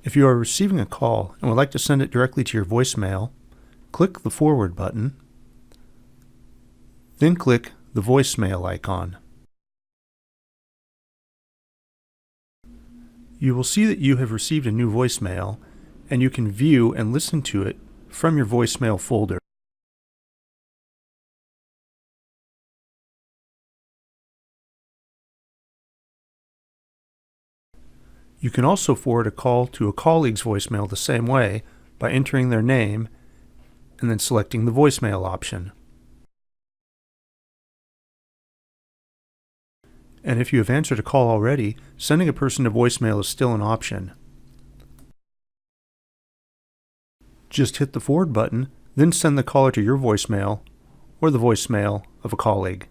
If you are receiving a call and would like to send it directly to your voicemail, click the forward button, then click the voicemail icon. You will see that you have received a new voicemail, and you can view and listen to it from your voicemail folder. You can also forward a call to a colleague's voicemail the same way by entering their name and then selecting the voicemail option. And if you have answered a call already, sending a person to voicemail is still an option. Just hit the forward button, then send the caller to your voicemail or the voicemail of a colleague.